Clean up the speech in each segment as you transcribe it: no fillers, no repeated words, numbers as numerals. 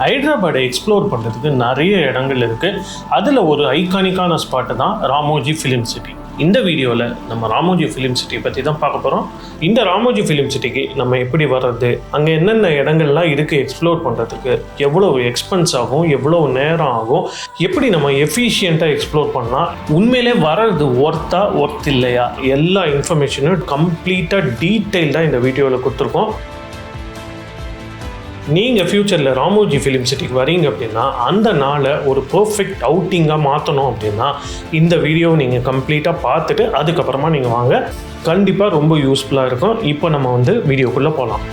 ஹைதராபாடை explore பண்ணுறதுக்கு நிறைய இடங்கள் இருக்குது. அதில் ஒரு ஐகானிக்கான ஸ்பாட்டு தான் ராமோஜி ஃபிலிம் சிட்டி. இந்த வீடியோவில் நம்ம ராமோஜி ஃபிலிம் சிட்டியை பற்றி தான் பார்க்க போகிறோம். இந்த ராமோஜி ஃபிலிம் சிட்டிக்கு நம்ம எப்படி வர்றது, அங்கே என்னென்ன இடங்கள்லாம் இருக்குது எக்ஸ்ப்ளோர் பண்ணுறதுக்கு, எவ்வளோ எக்ஸ்பென்ஸ் ஆகும், எவ்வளோ நேரம் ஆகும், எப்படி நம்ம எஃபிஷியண்ட்டாக எக்ஸ்ப்ளோர் பண்ணால் உண்மையிலே வர்றது ஒர்த் இல்லையா, எல்லா இன்ஃபர்மேஷனும் கம்ப்ளீட்டாக டீட்டெயில்டாக இந்த வீடியோவில் கொடுத்துருக்கோம். நீங்கள் ஃப்யூச்சரில் ராமோஜி ஃபிலிம் சிட்டிக்கு வரீங்க அப்படின்னா அந்த நாளை ஒரு பர்ஃபெக்ட் அவுட்டிங்காக மாற்றணும் அப்படின்னா இந்த வீடியோவை நீங்கள் கம்ப்ளீட்டாக பார்த்துட்டு அதுக்கப்புறமா நீங்கள் வாங்க. கண்டிப்பாக ரொம்ப யூஸ்ஃபுல்லாக இருக்கும். இப்போ நம்ம வீடியோக்குள்ளே போகலாம்.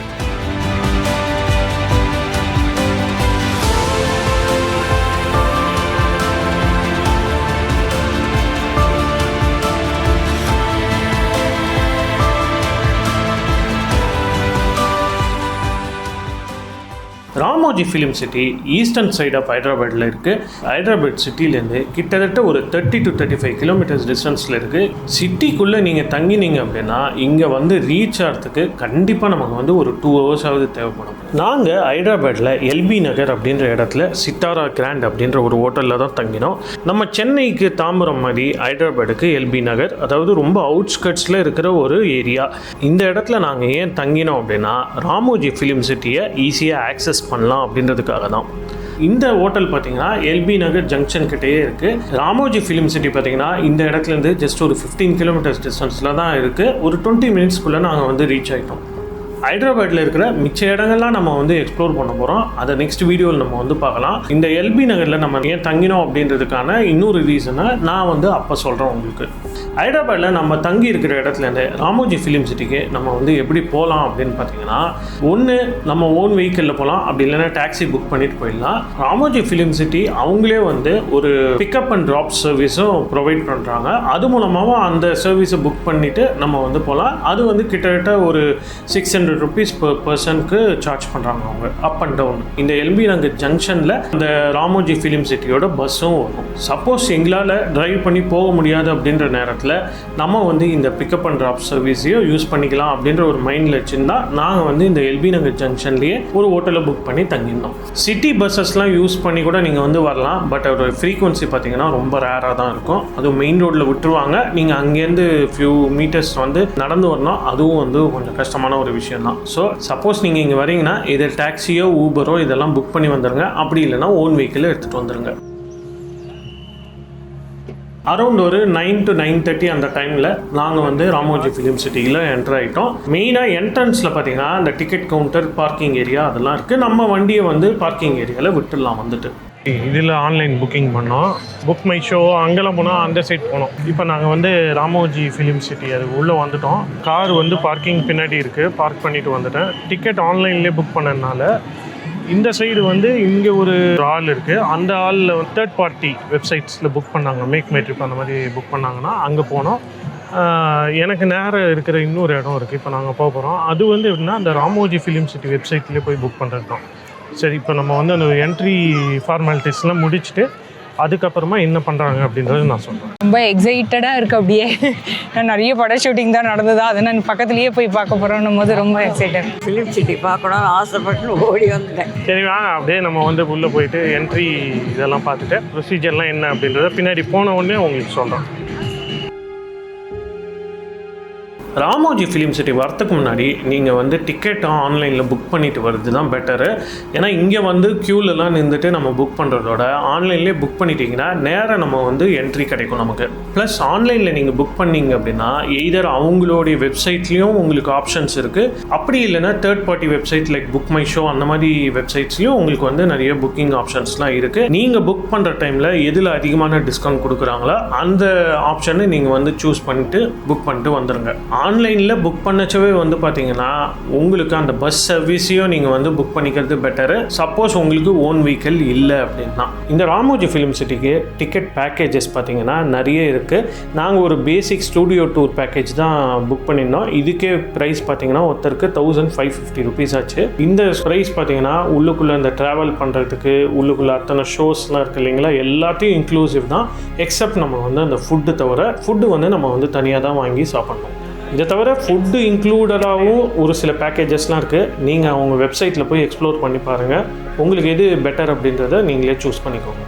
Ramoji film city eastern side of ஹைதராபாத்தில் இருக்குது. ஹைதராபாத் சிட்டிலேருந்து கிட்டத்தட்ட ஒரு 30 to 35 கிலோமீட்டர்ஸ் டிஸ்டன்ஸில் இருக்குது. சிட்டிக்குள்ளே நீங்கள் தங்கினீங்க அப்படின்னா இங்கே ரீச் ஆகிறதுக்கு கண்டிப்பாக நமக்கு ஒரு 2 hours தேவைப்படும். நாங்கள் ஹைதராபாத்தில் எல்பி நகர் அப்படின்ற இடத்துல சித்தாரா கிராண்ட் அப்படின்ற ஒரு ஹோட்டலில் தான் தங்கினோம். நம்ம சென்னைக்கு தாம்பரம் மாதிரி ஹைதராபாத்துக்கு எல்பி நகர், அதாவது ரொம்ப அவுட்ஸ்கட்ஸில் இருக்கிற ஒரு ஏரியா. இந்த இடத்துல நாங்கள் ஏன் தங்கினோம் அப்படின்னா ராமோஜி ஃபிலிம் சிட்டியை ஈஸியாக ஆக்சஸ் பண்ணலாம் அப்படின்றதுக்காக தான். இந்த ஹோட்டல் பார்த்தீங்கன்னா எல்பி நகர் ஜங்ஷன் கிட்டேயே இருக்குது. ராமோஜி ஃபிலிம் சிட்டி பார்த்தீங்கன்னா இந்த இடத்துலேருந்து ஜஸ்ட் ஒரு 15 கிலோமீட்டர்ஸ் டிஸ்டன்ஸில் தான் இருக்குது. ஒரு 20 மினிட்ஸ்க்குள்ளே நாங்கள் ரீச் ஆகிட்டோம். ஹைதராபாத்தில் இருக்கிற மிச்ச இடங்கள்லாம் நம்ம எக்ஸ்ப்ளோர் பண்ண போகிறோம். அதை நெக்ஸ்ட் வீடியோவில் நம்ம பார்க்கலாம். இந்த எல்பி நகரில் நம்ம ஏன் தங்கினோம் அப்படின்றதுக்கான இன்னொரு ரீசனை நான் அப்போ சொல்கிறேன் உங்களுக்கு. ஹைதராபாத்தில் நம்ம தங்கி இருக்கிற இடத்துலேருந்து ராமோஜி ஃபிலிம் சிட்டிக்கு நம்ம எப்படி போகலாம் அப்படின்னு பார்த்தீங்கன்னா, ஒன்று நம்ம ஓன் வெஹிக்கிளில் போகலாம், அப்படி இல்லைன்னா டாக்ஸி புக் பண்ணிட்டு போயிடலாம். ராமோஜி ஃபிலிம் சிட்டி அவங்களே ஒரு பிக்கப் அண்ட் ட்ராப் சர்வீஸும் ப்ரொவைட் பண்ணுறாங்க. அது மூலமாக அந்த சர்வீஸை புக் பண்ணிவிட்டு நம்ம போகலாம். அது கிட்டத்தட்ட ஒரு 600 rupees per பர்சனுக்கு சார்ஜ் பண்ணுறாங்க அவங்க, அப் அண்ட் டவுன். இந்த எல்பி நகர் ஜங்ஷனில் இந்த ராமோஜி ஃபிலிம் சிட்டியோட பஸ்ஸும் வரும். சப்போஸ் எங்களால் டிரைவ் பண்ணி போக முடியாது அப்படின்ற நேரத்தில் நம்ம இந்த பிக்கப் அண்ட் ட்ராப் சர்வீஸையும் யூஸ் பண்ணிக்கலாம் அப்படின்ற ஒரு மைண்டில் வச்சுருந்தா நாங்கள் இந்த எல்பி நகர் ஜங்ஷன்லேயே ஒரு ஹோட்டலை புக் பண்ணி தங்கியிருந்தோம். சிட்டி பஸ்ஸஸ்லாம் யூஸ் பண்ணி கூட நீங்கள் வரலாம். பட் அதோட ஃப்ரீக்வன்சி பார்த்தீங்கன்னா ரொம்ப ரேராக தான் இருக்கும். அதுவும் மெயின் ரோட்டில் விட்டுருவாங்க. நீங்கள் அங்கேருந்து ஃபியூ மீட்டர்ஸ் நடந்து வரணும். அதுவும் கொஞ்சம் கஷ்டமான ஒரு விஷயம் தான். ஸோ சப்போஸ் நீங்கள் இங்கே வரீங்கன்னா இது டாக்ஸியோ ஊபரோ இதெல்லாம் புக் பண்ணி வந்துடுங்க. அப்படி இல்லைன்னா ஓன் வெஹிக்கிளை எடுத்துகிட்டு வந்துடுங்க. அரௌண்ட் ஒரு 9 to 9:30 அந்த டைமில் நாங்கள் ராமோஜி ஃபிலிம் சிட்டியில் என்டர் ஆகிட்டோம். மெயினாக என்ட்ரன்ஸில் பார்த்தீங்கன்னா அந்த டிக்கெட் கவுண்டர், பார்க்கிங் ஏரியா அதெல்லாம் இருக்குது. நம்ம வண்டியை பார்க்கிங் ஏரியாவில் விட்டுடலாம். இதில் ஆன்லைன் புக்கிங் பண்ணோம். புக் மை ஷோ அங்கெல்லாம் போனால் அந்த சைட் போனோம். இப்போ நாங்கள் ராமோஜி ஃபிலிம் சிட்டி அது உள்ளே வந்துட்டோம். கார் பார்க்கிங் பின்னாடி இருக்குது, பார்க் பண்ணிவிட்டு வந்துட்டேன். டிக்கெட் ஆன்லைன்லேயே புக் பண்ணதுனால இந்த சைடு இங்கே ஒரு ஆள் இருக்குது. அந்த ஆளில் தேர்ட் பார்ட்டி வெப்சைட்ஸில் புக் பண்ணாங்க, மேக் மை ட்ரிப் அந்த மாதிரி புக் பண்ணாங்கன்னா அங்கே போனோம். எனக்கு நேரம் இருக்கிற இன்னொரு இடம் இருக்குது, இப்போ நாங்கள் போக போகிறோம். அது எப்படின்னா அந்த ராமோஜி ஃபிலிம் சிட்டி வெப்சைட்லேயே போய் புக் பண்ணுறது தான். சரி, இப்போ நம்ம அந்த என்ட்ரி ஃபார்மாலிட்டிஸ்லாம் முடிச்சுட்டு அதுக்கப்புறமா என்ன பண்ணுறாங்க அப்படின்றது நான் சொல்கிறேன். ரொம்ப எக்ஸைட்டடாக இருக்குது. அப்படியே நான் நிறைய பட ஷூட்டிங் தான் நடந்ததா, அதை நான் பக்கத்துலேயே போய் பார்க்க போகிறோன்னும் போது ரொம்ப எக்ஸைட்டட். ஃபிலிம் சிட்டி பார்க்கணும்னு ஆசைப்பட்டு ஓடி வந்துட்டேன். சரி வாங்க, அப்படியே நம்ம உள்ளே போயிட்டு என்ட்ரி இதெல்லாம் பார்த்துட்டு ப்ரொசீஜர்லாம் என்ன அப்படின்றத பின்னாடி போன உடனே உங்களுக்கு சொல்கிறேன். ராமோஜி ஃபிலிம் சிட்டி வரத்துக்கு முன்னாடி நீங்கள் டிக்கெட்டை ஆன்லைனில் புக் பண்ணிட்டு வருது தான் பெட்டரு. ஏன்னா இங்கே க்யூலெலாம் நின்றுட்டு நம்ம புக் பண்ணுறதோட ஆன்லைன்லேயே புக் பண்ணிட்டீங்கன்னா நேராக நம்ம என்ட்ரி கிடைக்கும் நமக்கு. ப்ளஸ் ஆன்லைனில் நீங்கள் புக் பண்ணிங்க அப்படின்னா எய்தர் அவங்களுடைய வெப்சைட்லேயும் உங்களுக்கு ஆப்ஷன்ஸ் இருக்குது, அப்படி இல்லைன்னா third party website like book my show அந்த மாதிரி வெப்சைட்ஸ்லையும் உங்களுக்கு நிறைய புக்கிங் ஆப்ஷன்ஸ்லாம் இருக்குது. நீங்கள் புக் பண்ணுற டைமில் எதில் அதிகமான டிஸ்கவுண்ட் கொடுக்குறாங்களோ அந்த ஆப்ஷனை நீங்கள் சூஸ் பண்ணிட்டு புக் பண்ணிட்டு வந்துடுங்க. ஆன்லைனில் புக் பண்ணச்சவே பார்த்தீங்கன்னா உங்களுக்கு அந்த பஸ் சர்வீஸையும் நீங்கள் புக் பண்ணிக்கிறது பெட்டரு. சப்போஸ் உங்களுக்கு ஓன் வெஹிக்கிள் இல்லை அப்படின்னா இந்த ராமோஜி ஃபிலிம் சிட்டிக்கு டிக்கெட் பேக்கேஜஸ் பார்த்தீங்கன்னா நிறைய இருக்குது. நாங்கள் ஒரு பேசிக் ஸ்டூடியோ டூர் பேக்கேஜ் தான் புக் பண்ணியிருந்தோம். இதுக்கே ப்ரைஸ் பார்த்தீங்கன்னா ஒருத்தருக்கு 1550 rupees ஆச்சு. இந்த ப்ரைஸ் பார்த்தீங்கன்னா உள்ளுக்குள்ளே இந்த ட்ராவல் பண்ணுறதுக்கு உள்ளுக்குள்ளே அத்தனை ஷோஸ்லாம் இருக்குது இல்லைங்களா, எல்லாத்தையும் இன்க்ளூசிவ் தான். எக்ஸப்ட் நம்ம அந்த ஃபுட்டு தவிர, ஃபுட்டு நம்ம தனியாக தான் வாங்கி சாப்பிட்ணும். இதை தவிர ஃபுட்டு இன்க்ளூடடாகவும் ஒரு சில பேக்கேஜஸ்லாம் இருக்குது. நீங்கள் அவங்க வெப்சைட்டில் போய் எக்ஸ்ப்ளோர் பண்ணி பாருங்கள். உங்களுக்கு எது பெட்டர் அப்படின்றத நீங்களே சூஸ் பண்ணிக்கோங்க.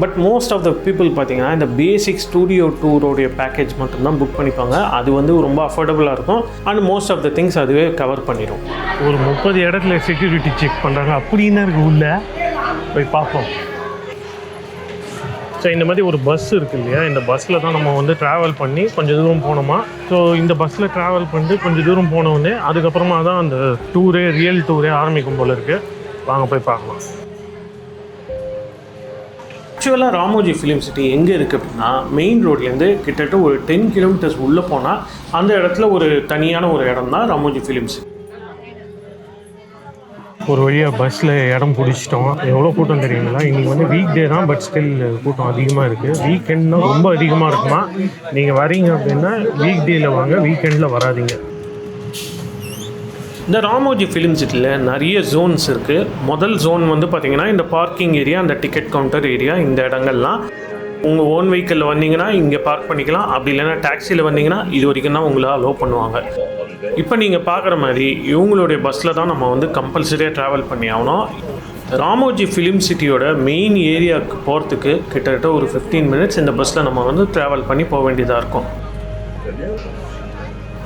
But most of the people பார்த்தீங்கன்னா இந்த பேசிக் ஸ்டூடியோ டூரோடைய பேக்கேஜ் மட்டும்தான் புக் பண்ணிப்பாங்க. அது வந்து ரொம்ப அஃபோர்டபுளாக இருக்கும் and most of the things அதுவே கவர் பண்ணிடும். ஒரு 30 இடத்துல செக்யூரிட்டி செக் பண்ணுறாங்க அப்படின்னு இருக்கு. உள்ள போய் பார்ப்போம். ஸோ இந்த மாதிரி ஒரு பஸ் இருக்குது இல்லையா, இந்த பஸ்ஸில் தான் நம்ம வந்து ட்ராவல் பண்ணி கொஞ்சம் தூரம் போனோமா. ஸோ இந்த பஸ்ஸில் ட்ராவல் பண்ணிட்டு கொஞ்சம் தூரம் போனோடனே அதுக்கப்புறமா தான் அந்த ரியல் டூரே ஆரம்பிக்கும் போல் இருக்குது. வாங்க போய் பார்க்கலாம். ஆக்சுவலாக ராமோஜி ஃபிலிம் சிட்டி எங்கே இருக்குது அப்படின்னா, மெயின் ரோட்லேருந்து கிட்டத்தட்ட ஒரு 10 கிலோமீட்டர்ஸ் உள்ளே போனால் அந்த இடத்துல ஒரு தனியான ஒரு இடம் தான் ராமோஜி ஃபிலிம் சிட்டி. ஒரு வழியாக பஸ்ஸில் இடம் பிடிச்சிட்டோம். எவ்வளோ கூட்டம் தெரியுங்களா? இன்றைக்கி வந்து வீக் டே தான், பட் ஸ்டில் கூட்டம் அதிகமாக இருக்குது. வீக்கெண்ட்னா ரொம்ப அதிகமாக இருக்குமா. நீங்கள் வரீங்க அப்படின்னா வீக் டேயில் வாங்க, வீக்கெண்டில் வராதிங்க. இந்த ராமோஜி ஃபிலிம் சிட்டியில் நிறைய ஜோன்ஸ் இருக்குது. முதல் ஜோன் வந்து பார்த்திங்கன்னா இந்த பார்க்கிங் ஏரியா, அந்த டிக்கெட் கவுண்டர் ஏரியா, இந்த இடங்கள்லாம் உங்கள் ஓன் வெஹிக்கிளில் வந்தீங்கன்னா இங்கே பார்க் பண்ணிக்கலாம். அப்படி இல்லைன்னா டாக்ஸியில் வந்தீங்கன்னா இது வரைக்கும் தான் உங்களை அலோவ் பண்ணுவாங்க. இப்போ நீங்கள் பார்க்குற மாதிரி இவங்களுடைய பஸ்ஸில் தான் நம்ம வந்து கம்பல்சரியாக ட்ராவல் பண்ணி ஆகணும். ராமோஜி ஃபிலிம் சிட்டியோட மெயின் ஏரியாவுக்கு போகிறதுக்கு கிட்டத்தட்ட ஒரு 15 மினிட்ஸ் இந்த பஸ்ஸில் நம்ம வந்து ட்ராவல் பண்ணி போக வேண்டியதாக இருக்கும்.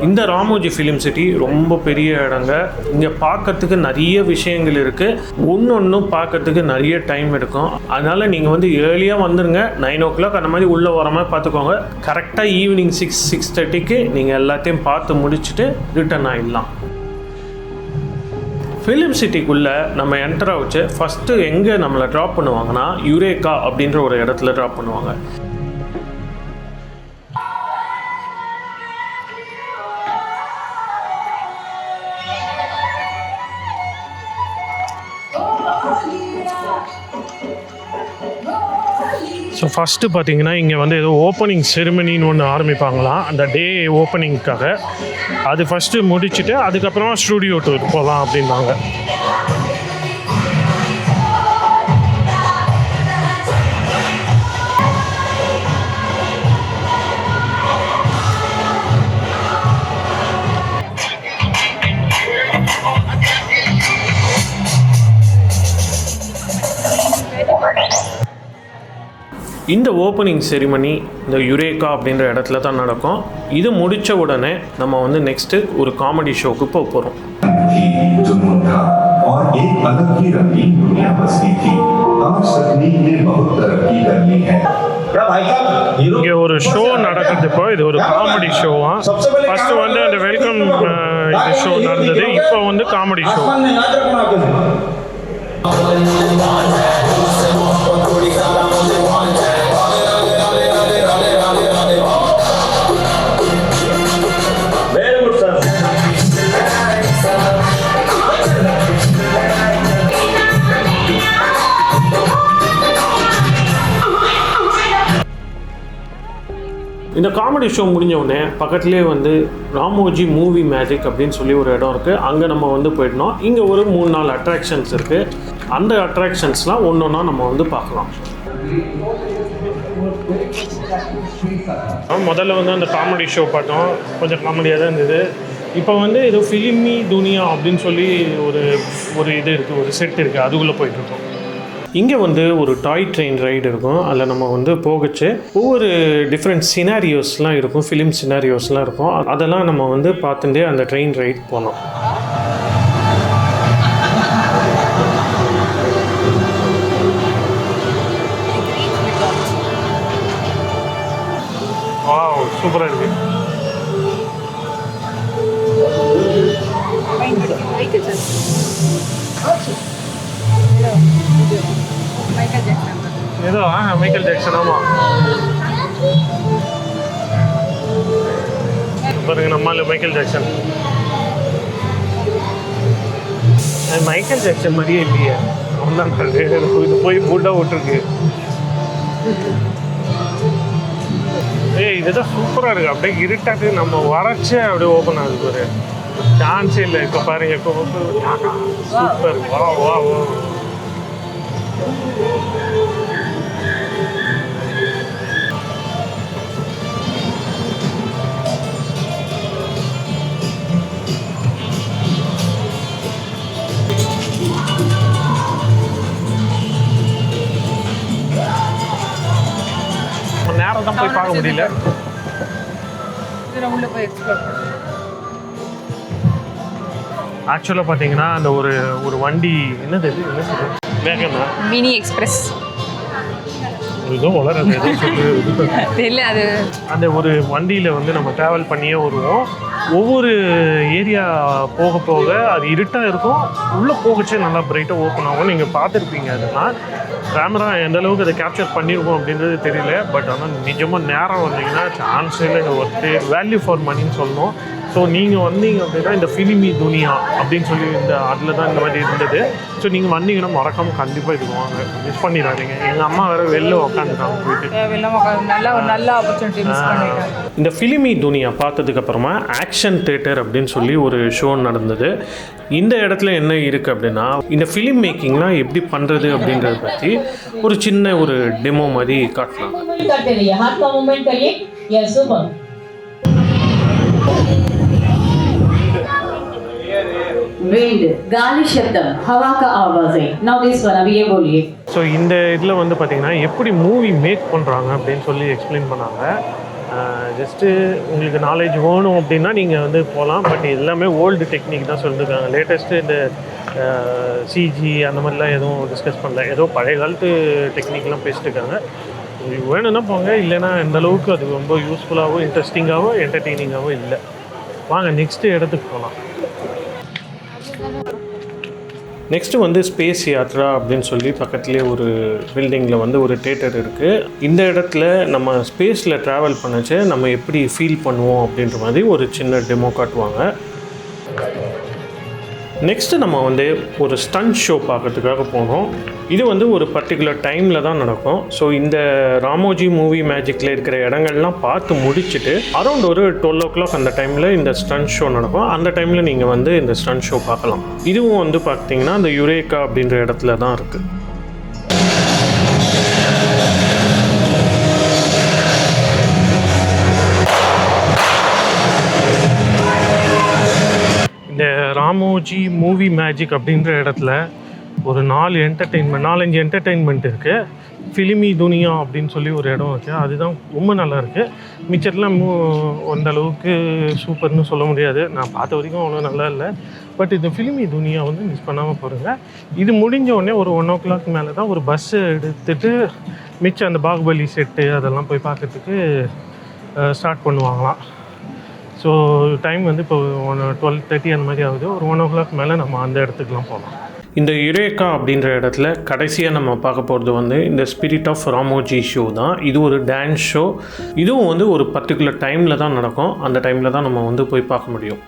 இந்த ராமோஜி ஃபிலிம் சிட்டி ரொம்ப பெரிய இடங்க. இங்கே பார்க்கறதுக்கு நிறைய விஷயங்கள் இருக்குது. ஒன்றும் பார்க்கறதுக்கு நிறைய டைம் எடுக்கும். அதனால் நீங்கள் வந்து ஏர்லியாக வந்துடுங்க. 9 o'clock அந்த மாதிரி உள்ளே வர மாதிரி பார்த்துக்கோங்க. கரெக்டாக ஈவினிங் 6-6:30க்கு நீங்கள் எல்லாத்தையும் பார்த்து முடிச்சுட்டு ரிட்டர்ன் ஆகிடலாம். ஃபிலிம் சிட்டிக்குள்ளே நம்ம என்டர் ஆகிச்சு ஃபஸ்ட்டு எங்கே நம்மளை ட்ராப் பண்ணுவாங்கன்னா யுரேகா அப்படின்ற ஒரு இடத்துல ட்ராப் பண்ணுவாங்க. ஸோ ஃபஸ்ட்டு பார்த்தீங்கன்னா இங்கே வந்து ஏதோ ஓப்பனிங் செரிமனின்னு ஒன்று ஆரம்பிப்பாங்களாம் அந்த டே ஓப்பனிங்க்காக. அது ஃபஸ்ட்டு முடிச்சுட்டு அதுக்கப்புறமா ஸ்டூடியோ டூர் போகலாம் அப்படின்னாங்க. இந்த ஓப்பனிங் செரிமனி இந்த யுரேகா அப்படின்ற இடத்துல தான் நடக்கும். இது முடித்த உடனே நம்ம வந்து நெக்ஸ்ட்டு ஒரு காமெடி ஷோக்கு போக போகிறோம். இங்கே ஒரு ஷோ நடக்குது. இப்போ இது ஒரு காமெடி ஷோவா. ஃபஸ்ட்டு வந்து அந்த வெல்கம் ஷோ நடந்தது. இப்போ வந்து காமெடி ஷோ. இந்த காமெடி ஷோ முடிஞ்ச உடனே பக்கத்துலேயே வந்து ராமோஜி மூவி மேஜிக் அப்படின்னு சொல்லி ஒரு இடம் இருக்குது. அங்கே நம்ம வந்து போயிடணும். இங்கே ஒரு 3-4 அட்ராக்ஷன்ஸ் இருக்குது. அந்த அட்ராக்ஷன்ஸ்லாம் ஒன்றா நம்ம வந்து பார்க்கலாம். முதல்ல வந்து அந்த காமெடி ஷோ பார்த்தோம். கொஞ்சம் காமெடியாக தான் இருந்தது. இப்போ வந்து ஏதோ ஃபிலிமி துனியா அப்படின்னு சொல்லி ஒரு இது இருக்குது, ஒரு செட் இருக்குது. அதுக்குள்ளே போயிட்டுருக்கோம். இங்கே வந்து ஒரு டாய் ட்ரெயின் ரைடு இருக்கும். அதில் நம்ம வந்து போகச்சு ஒவ்வொரு டிஃப்ரெண்ட் சினாரியோஸ்லாம் இருக்கும், ஃபிலிம் சினாரியோஸ்லாம் இருக்கும். அதெல்லாம் நம்ம வந்து பார்த்துட்டே அந்த ட்ரெயின் ரைட் போனோம். வாவ், சூப்பராக இருக்குது. ஏதோ மைக்கேல் ஜாக்சன். ஆமாம், பாருங்க நம்மால் மைக்கேல் ஜாக்சன். மைக்கேல் ஜாக்சன் மாதிரியே இல்லையே. அவன்தான் இது போய் புல்டாக விட்டுருக்கு. இதுதான் சூப்பராக இருக்குது. அப்படியே இருட்டாட்டு நம்ம வரைச்சே அப்படியே ஓப்பன் ஆகுது. ஒரு சான்ஸே இல்லை. இப்போ பாருங்க, சூப்பர். வா வா வா. அதனால தான் போய் பார்க்க முடியல. உள்ள போய் எக்ஸ்ப்ளோர் ஆக்சுவலாக பார்த்தீங்கன்னா அந்த ஒரு வண்டி என்னது இது என்ன சொல்றது வேகனா மினி எக்ஸ்பிரஸ் ஏதோ வளரது ஏதோ சொல்லு தெரியல. அது அந்த ஒரு வண்டியில் வந்து நம்ம ட்ராவல் பண்ணியே வருவோம். ஒவ்வொரு ஏரியா போக போக அது இருட்டாக இருக்கும், உள்ளே போகச்சே நல்லா பிரைட்டாக ஓப்பன் ஆகும். நீங்கள் பார்த்துருப்பீங்க. அதெல்லாம் கேமரா எந்த அளவுக்கு அதை கேப்சர் பண்ணியிருக்கோம் அப்படின்றது தெரியல. பட் ஆனால் நிஜமாக நேரம் வந்தீங்கன்னா சான்ஸே இல்லை. ஒர்த்து வேல்யூ ஃபார் மணின்னு சொல்லணும். ஸோ நீங்கள் வந்தீங்க அப்படின்னா இந்த ஃபிலிமி துனியா அப்படின்னு சொல்லி இந்த அதில் தான் இந்த மாதிரி இருந்தது. ஸோ நீங்கள் வந்தீங்கன்னா மறக்காமல் கண்டிப்பாக இது வாங்க, மிஸ் பண்ணிடாதீங்க. எங்கள் அம்மா வேறு வெளில உட்காந்துட்டாங்க போயிட்டு. நல்ல ஆப்பர்ச்சுனிட்டி மிஸ் பண்ணிட்டாங்க. இந்த ஃபிலிமி துனியா பார்த்ததுக்கப்புறமா ஆக்ஷன் தியேட்டர் அப்படின்னு சொல்லி ஒரு ஷோ நடந்தது. இந்த இடத்துல என்ன இருக்குது அப்படின்னா இந்த ஃபிலிம் மேக்கிங்லாம் எப்படி பண்ணுறது அப்படின்றத பற்றி ஒரு சின்ன ஒரு டெமோ மாதிரி காட்டலாம். विंड गाली शब्दम हवा का आवाज़ है नाउ दिस वन अभी ये बोलिए. ஸோ இந்த இதில் வந்து பார்த்திங்கன்னா எப்படி மூவி மேக் பண்ணுறாங்க அப்படின்னு சொல்லி எக்ஸ்பிளைன் பண்ணாங்க. ஜஸ்ட்டு உங்களுக்கு நாலேஜ் வேணும் அப்படின்னா நீங்கள் வந்து போகலாம். பட் எல்லாமே ஓல்டு டெக்னிக் தான் சொல்லியிருக்காங்க. லேட்டஸ்ட்டு இந்த சிஜி அந்த மாதிரிலாம் எதுவும் டிஸ்கஸ் பண்ணல. ஏதோ பழைய காலத்து டெக்னிக்லாம் பேசிட்டு இருக்காங்க. உங்களுக்கு வேணும்னா போங்க, இல்லைன்னா எந்த அளவுக்கு அது ரொம்ப யூஸ்ஃபுல்லாகவும் இன்ட்ரெஸ்டிங்காகவும் என்டர்டெய்னிங்காகவும் இல்லை. வாங்க நெக்ஸ்ட்டு இடத்துக்கு போகலாம். நெக்ஸ்ட்டு வந்து ஸ்பேஸ் யாத்ரா அப்படின்னு சொல்லி பக்கத்துலேயே ஒரு பில்டிங்கில் வந்து ஒரு தியேட்டர் இருக்குது. இந்த இடத்துல நம்ம ஸ்பேஸில் ட்ராவல் பண்ணச்சு நம்ம எப்படி ஃபீல் பண்ணுவோம் அப்படின்ற மாதிரி ஒரு சின்ன டெமோ காட்டுவாங்க. நெக்ஸ்ட்டு நம்ம வந்து ஒரு ஸ்டண்ட் ஷோ பார்க்கறதுக்காக போனோம். இது வந்து ஒரு பர்டிகுலர் டைமில் தான் நடக்கும். ஸோ இந்த ராமோஜி மூவி மேஜிக்கில் இருக்கிற இடங்கள்லாம் பார்த்து முடிச்சுட்டு அரௌண்ட் ஒரு 12 o'clock அந்த டைமில் இந்த ஸ்டண்ட் ஷோ நடக்கும். அந்த டைமில் நீங்கள் வந்து இந்த ஸ்டண்ட் ஷோ பார்க்கலாம். இதுவும் வந்து பார்த்தீங்கன்னா அந்த யுரேகா அப்படின்ற இடத்துல தான் இருக்குது. இந்த ராமோஜி மூவி மேஜிக் அப்படின்ற இடத்துல ஒரு 4-5 என்டர்டெயின்மெண்ட் இருக்குது. ஃபிலிமி துனியா அப்படின்னு சொல்லி ஒரு இடம் இருக்குது. அதுதான் ரொம்ப நல்லா இருக்குது. மிச்சத்துலாம் அந்த அளவுக்கு சூப்பர்னு சொல்ல முடியாது. நான் பார்த்த வரைக்கும் அவ்வளோ நல்லா இல்லை. பட் இந்த ஃபிலிமி துனியா வந்து மிஸ் பண்ணாமல் போகிறேங்க. இது முடிஞ்ச உடனே ஒரு 1 o'clock மேலே தான் ஒரு பஸ்ஸு எடுத்துகிட்டு மிச்சம் அந்த பாகுபலி செட்டு அதெல்லாம் போய் பார்க்குறதுக்கு ஸ்டார்ட் பண்ணுவாங்களாம். ஸோ டைம் வந்து இப்போ 12:30 அந்த மாதிரி ஆகுது. ஒரு 1 o'clock மேலே நம்ம அந்த இடத்துக்குலாம் போகலாம். இந்த யுரேகா அப்படின்ற இடத்துல கடைசியாக நம்ம பார்க்க போகிறது வந்து இந்த ஸ்பிரிட் ஆஃப் ராமோஜி ஷோ தான். இது ஒரு டான்ஸ் ஷோ. இதுவும் வந்து ஒரு பர்டிகுலர் டைமில் தான் நடக்கும். அந்த டைமில் தான் நம்ம வந்து போய் பார்க்க முடியும்.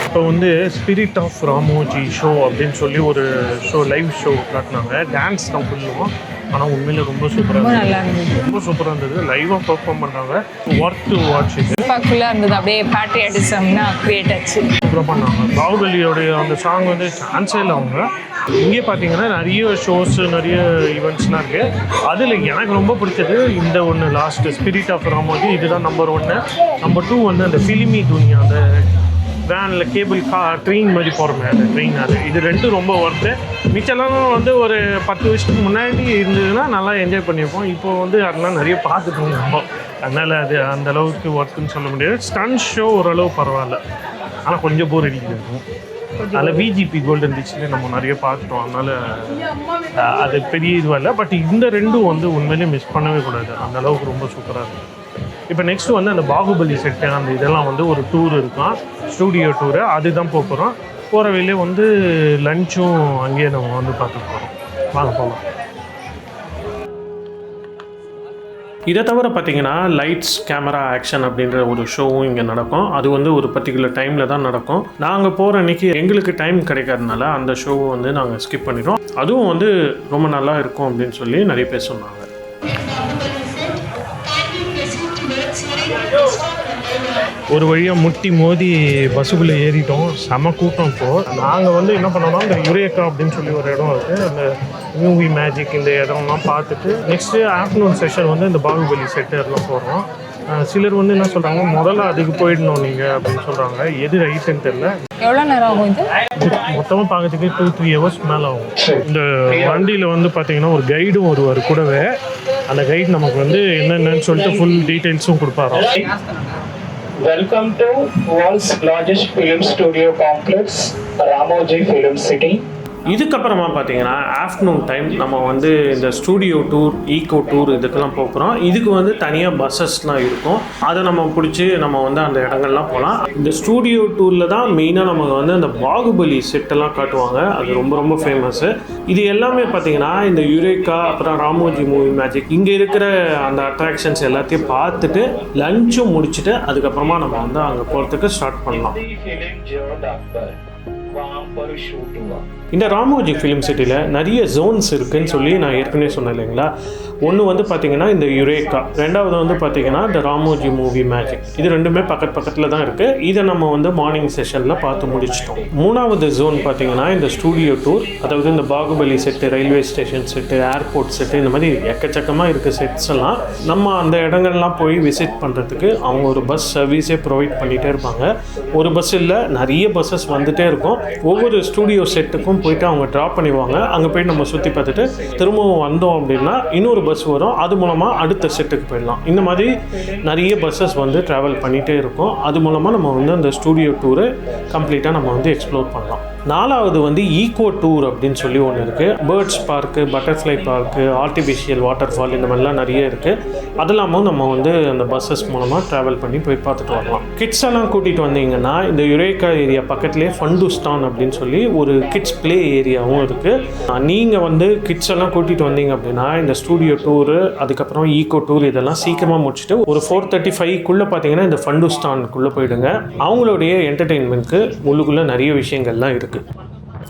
இப்போ வந்து ஸ்பிரிட் ஆஃப் ராமோஜி ஷோ அப்படின்னு சொல்லி ஒரு ஷோ, லைவ் ஷோ காட்டினாங்க. டான்ஸ் தான் ஃபுல்லும். ஆனால் உண்மையிலே ரொம்ப சூப்பராக இருந்தது. ரொம்ப சூப்பராக இருந்தது. லைவாக பர்ஃபார்ம் பண்ணாங்க. Work to watch. இது ஃபுல்லாக இருந்தது. அப்படியே பேட்ரியாட்டிசம்னா கிரியேட் ஆச்சு. சூப்பராக பண்ணாங்க. பாகுபலியோடைய அந்த சாங் வந்து சான்ஸே இல்லை. அவங்க இங்கே பார்த்தீங்கன்னா நிறைய ஷோஸு நிறைய ஈவெண்ட்ஸ்லாம் இருக்குது. அதில் எனக்கு ரொம்ப பிடிச்சது இந்த ஒன்று லாஸ்ட்டு ஸ்பிரிட் ஆஃப் ராமோஜி. இதுதான் நம்பர் 1. நம்பர் 2 வந்து அந்த ஃபிலிமி துனியா, அந்த வேனில் கேபிள் ட்ரெயின் மாதிரி போகிறோமே அந்த ட்ரெயின். இது 2 ரொம்ப ஒர்த்து. மிச்சம்லாம் வந்து ஒரு 10 வருஷத்துக்கு முன்னாடி இருந்ததுன்னா நல்லா என்ஜாய் பண்ணியிருப்போம். இப்போ வந்து அதெல்லாம் நிறைய பார்த்துட்டோம் நம்ம. அதனால் அது அந்தளவுக்கு ஒர்க்குன்னு சொல்ல முடியாது. ஸ்டண்ட் ஷோ ஓரளவு பரவாயில்ல, ஆனால் கொஞ்சம் போர் அடிக்கிறது இருக்கும். அதில் விஜிபி கோல்டன் பீச்சில் நம்ம நிறைய பார்த்துட்டோம். அதனால் அது பெரிய இதுவாக இல்லை. பட் இந்த 2 வந்து உண்மையிலேயே மிஸ் பண்ணவே கூடாது. அந்தளவுக்கு ரொம்ப சூப்பராக இருக்கும். இப்போ நெக்ஸ்ட்டு வந்து அந்த பாகுபலி செட்டு அந்த இதெல்லாம் வந்து ஒரு டூர் இருக்கும், ஸ்டூடியோ டூரு. அதுதான் போகிறோம். போகிற வழியிலே வந்து லஞ்சும் அங்கேயே நம்ம வந்து பார்த்துட்டு போகிறோம். வாங்க போகலாம். இதை தவிர பார்த்தீங்கன்னா லைட்ஸ் கேமரா ஆக்ஷன் அப்படின்ற ஒரு ஷோவும் இங்கே நடக்கும். அது வந்து ஒரு பர்டிகுலர் டைமில் தான் நடக்கும். நாங்கள் போகிற அன்றைக்கி எங்களுக்கு டைம் கிடைக்காதனால அந்த ஷோவை வந்து நாங்கள் ஸ்கிப் பண்ணிடுறோம். அதுவும் வந்து ரொம்ப நல்லா இருக்கும் அப்படின்னு சொல்லி நிறைய பேர் சொன்னாங்க. ஒரு வழியாக முட்டி மோதி பஸ்ஸுக்குள்ளே ஏறிட்டோம். செம கூட்டம். இப்போது நாங்கள் வந்து என்ன பண்ணோம்னா இந்த யுரேக்கா அப்படின்னு சொல்லி ஒரு இடம் இருக்குது. அந்த மூவி மேஜிக் இந்த இடம்லாம் பார்த்துட்டு நெக்ஸ்ட்டு ஆஃப்டர்நூன் செஷன் வந்து இந்த பாகுபலி செட்டர்லாம் போகிறோம். சிலர் வந்து என்ன சொல்கிறாங்க, முதல்ல அதுக்கு போயிடணும் நீங்கள் அப்படின்னு சொல்கிறாங்க. எது ரைட்டுன்னு தெரியல. எவ்வளோ நேரம் ஆகும் இது? மொத்தமாக பார்க்கறதுக்கு 2-3 hours மேலே ஆகும். இந்த வண்டியில் வந்து பார்த்தீங்கன்னா ஒரு கைடும் வருவார் கூடவே. அந்த கைடு நமக்கு வந்து என்னென்னு சொல்லிட்டு ஃபுல் டீட்டெயில்ஸும் கொடுப்பாரோ. Welcome to world's largest film studio complex, Ramoji Film City. இதுக்கப்புறமா பார்த்தீங்கன்னா ஆஃப்டர்நூன் டைம் நம்ம வந்து இந்த ஸ்டூடியோ டூர், ஈகோ டூர் இதுக்கெல்லாம் போகிறோம். இதுக்கு வந்து தனியாக பஸ்ஸஸ்லாம் இருக்கும். அதை நம்ம பிடிச்சி நம்ம வந்து அந்த இடங்கள்லாம் போகலாம். இந்த ஸ்டூடியோ டூரில் தான் மெயினாக நமக்கு வந்து அந்த பாகுபலி செட்டெல்லாம் காட்டுவாங்க. அது ரொம்ப ரொம்ப ஃபேமஸ்ஸு. இது எல்லாமே பார்த்தீங்கன்னா இந்த யுரேக்கா, அப்புறம் ராமோஜி மூவி மேஜிக், இங்கே இருக்கிற அந்த அட்ராக்ஷன்ஸ் எல்லாத்தையும் பார்த்துட்டு லஞ்சும் முடிச்சுட்டு அதுக்கப்புறமா நம்ம வந்து அங்கே போகிறதுக்கு ஸ்டார்ட் பண்ணலாம். இந்த ராமோஜி ஃபிலிம் சிட்டியில் நிறைய ஜோன்ஸ் இருக்குதுன்னு சொல்லி நான் ஏற்கனவே சொன்னேன் இல்லைங்களா. ஒன்று வந்து பார்த்திங்கன்னா இந்த யுரேக்கா, ரெண்டாவது வந்து பார்த்திங்கன்னா இந்த ராமோஜி மூவி மேஜிக். இது ரெண்டுமே பக்கத்தில் தான் இருக்குது. இதை நம்ம வந்து மார்னிங் செஷனில் பார்த்து முடிச்சிட்டோம். மூணாவது ஜோன் பார்த்திங்கன்னா இந்த ஸ்டூடியோ டூர், அதாவது இந்த Baahubali set, railway station set, airport set, இந்த மாதிரி எக்கச்சக்கமாக இருக்குது செட்ஸ் எல்லாம். நம்ம அந்த இடங்கள்லாம் போய் விசிட் பண்ணுறதுக்கு அவங்க ஒரு பஸ் சர்வீஸே ப்ரொவைட் பண்ணிகிட்டே இருப்பாங்க. ஒரு பஸ் இல்லை, நிறைய பஸ்ஸஸ் வந்துகிட்டே இருக்கும். ஒவ்வொரு ஸ்டூடியோ செட்டுக்கும் போயிட்டு அவங்க ட்ராப் பண்ணிடுவாங்க. அங்கே போய்ட்டு நம்ம சுற்றி பார்த்துட்டு திரும்பவும் வந்தோம் அப்படின்னா இன்னொரு பஸ் வரும். அது மூலமாக அடுத்த செட்டுக்கு போயிடலாம். இந்த மாதிரி நிறைய பஸ்ஸஸ் வந்து ட்ராவல் பண்ணிகிட்டே இருக்கும். அது மூலமாக நம்ம வந்து அந்த ஸ்டூடியோ டூரை கம்ப்ளீட்டாக நம்ம வந்து எக்ஸ்ப்ளோர் பண்ணலாம். நாலாவது வந்து ஈகோ டூர் அப்படின்னு சொல்லி ஒன்று இருக்குது. Birds park, butterfly park, artificial water fall, இந்த மாதிரிலாம் நிறைய இருக்குது. அதெல்லாமும் நம்ம வந்து அந்த பஸ்ஸஸ் மூலமாக ட்ராவல் பண்ணி போய் பார்த்துட்டு வரலாம். கிட்ஸ் எல்லாம் கூட்டிகிட்டு வந்தீங்கன்னா இந்த யுரேக்கா ஏரியா பக்கத்துலேயே ஃபண்டுஸ்தான் அப்படின்னு சொல்லி ஒரு கிட்ஸ் ப்ளே ஏரியாவும் இருக்குது. நீங்கள் வந்து கிட்ஸ் எல்லாம் கூட்டிகிட்டு வந்தீங்க அப்படின்னா இந்த ஸ்டூடியோ டூரு, அதுக்கப்புறம் ஈகோ டூர் இதெல்லாம் சீக்கிரமாக முடிச்சுட்டு ஒரு 4:35க்குள்ளே பார்த்தீங்கன்னா இந்த ஃபண்டுஸ்தானுக்குள்ளே போயிடுங்க. அவங்களுடைய என்டர்டெயின்மெண்ட்க்கு உள்ளுக்குள்ளே நிறைய விஷயங்கள்லாம் இருக்குது.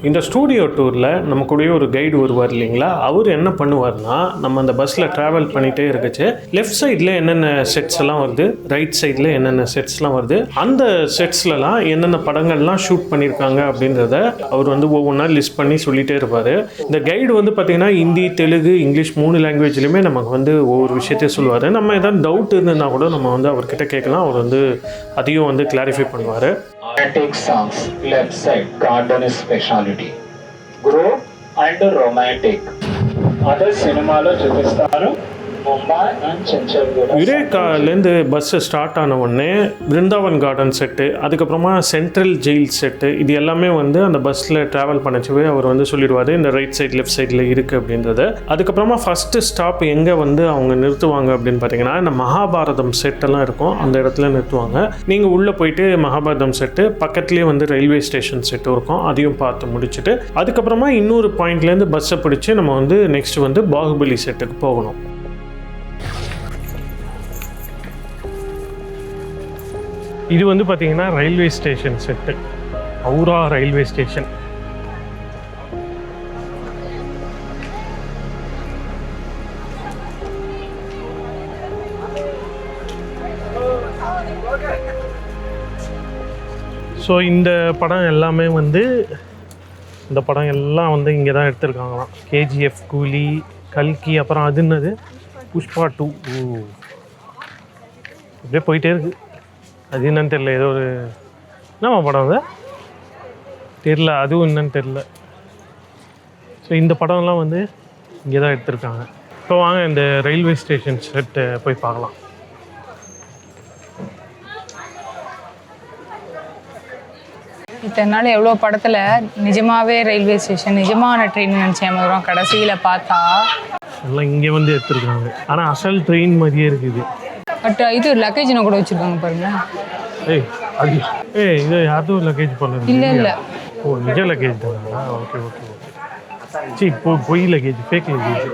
இந்த ஸ்டூடியோ டூரில் நம்ம கூடயே ஒரு கைடு வருவார் இல்லைங்களா. அவர் என்ன பண்ணுவார்னா, நம்ம அந்த பஸ்ஸில் ட்ராவல் பண்ணிகிட்டே இருக்குச்சு லெஃப்ட் சைடில் என்னென்ன செட்ஸ் எல்லாம் வருது, ரைட் சைடில் என்னென்ன செட்ஸ்லாம் வருது, அந்த செட்ஸ்லலாம் என்னென்ன படங்கள்லாம் ஷூட் பண்ணியிருக்காங்க அப்படின்றத அவர் வந்து ஒவ்வொன்றா லிஸ்ட் பண்ணி சொல்லிகிட்டே இருப்பார். இந்த கைடு வந்து பார்த்திங்கன்னா ஹிந்தி, தெலுங்கு, இங்கிலீஷ் 3 லாங்குவேஜ்லையுமே நமக்கு வந்து ஒவ்வொரு விஷயத்தையும் சொல்லுவார். நம்ம எதாவது டவுட் இருந்ததுன்னா கூட நம்ம வந்து அவர்கிட்ட கேட்கலாம். அவர் வந்து அதையும் வந்து கிளாரிஃபை பண்ணுவார். Romantic songs, left side, garden is speciality. Grow and romantic. Other cinema lo చూపిస్తారు. Mumbai and Chanchal. யுரேக்காலேருந்து பஸ்ஸு ஸ்டார்ட் ஆன உடனே பிருந்தாவன் கார்டன் செட்டு, அதுக்கப்புறமா சென்ட்ரல் ஜெயில் செட்டு, இது எல்லாமே வந்து அந்த பஸ்ஸில் ட்ராவல் பண்ணச்சவே அவர் வந்து சொல்லிடுவார் இந்த ரைட் சைட் லெஃப்ட் சைடில் இருக்குது அப்படின்றத. அதுக்கப்புறமா ஃபஸ்ட்டு ஸ்டாப் எங்கே வந்து அவங்க நிறுத்துவாங்க அப்படின்னு பார்த்தீங்கன்னா இந்த மகாபாரதம் செட்டெல்லாம் இருக்கும், அந்த இடத்துல நிறுத்துவாங்க. நீங்கள் உள்ளே போயிட்டு மகாபாரதம் செட்டு பக்கத்துலேயே வந்து ரயில்வே ஸ்டேஷன் செட்டு இருக்கும், அதையும் பார்த்து முடிச்சுட்டு அதுக்கப்புறமா இன்னொரு பாயிண்ட்லேருந்து பஸ்ஸை பிடிச்சி நம்ம வந்து நெக்ஸ்ட் வந்து பாகுபலி செட்டுக்கு போகணும். இது வந்து பார்த்தீங்கன்னா railway station set, Howrah railway station. So இந்த படம் எல்லாமே வந்து இங்கே தான் எடுத்திருக்காங்களாம். கேஜிஎஃப், கூலி, கல்கி, அப்புறம் அது என்னது புஷ்பா 2. அப்படியே போயிட்டே இருக்குது. அது என்னன்னு தெரில, ஏதோ ஒரு என்னம்மா படம் அது தெரில, அதுவும் என்னன்னு தெரில. ஸோ இந்த படம்லாம் வந்து இங்கே தான் எடுத்திருக்காங்க. இப்போ வாங்க இந்த ரயில்வே ஸ்டேஷன் செட்டை போய் பார்க்கலாம். இத்தனை நாள் எவ்வளோ படத்தில் நிஜமாகவே ரயில்வே ஸ்டேஷன், நிஜமான ட்ரெயின் நினச்சேன். வரும் கடைசியில் பார்த்தா எல்லாம் இங்கே வந்து எடுத்துருக்காங்க. ஆனால் அசல் ட்ரெயின் மாதிரியே இருக்குது. பட் இது லக்கேஜ்னா கூட வச்சுருக்காங்க பாருங்க. இது யாரும் லக்கேஜ் பண்ணல. இல்லை ஓ, நிஜ லக்கேஜ் தானா? Okay okay okay. சரி, பொய் லக்கேஜ், ஃபேக் லக்கேஜ்.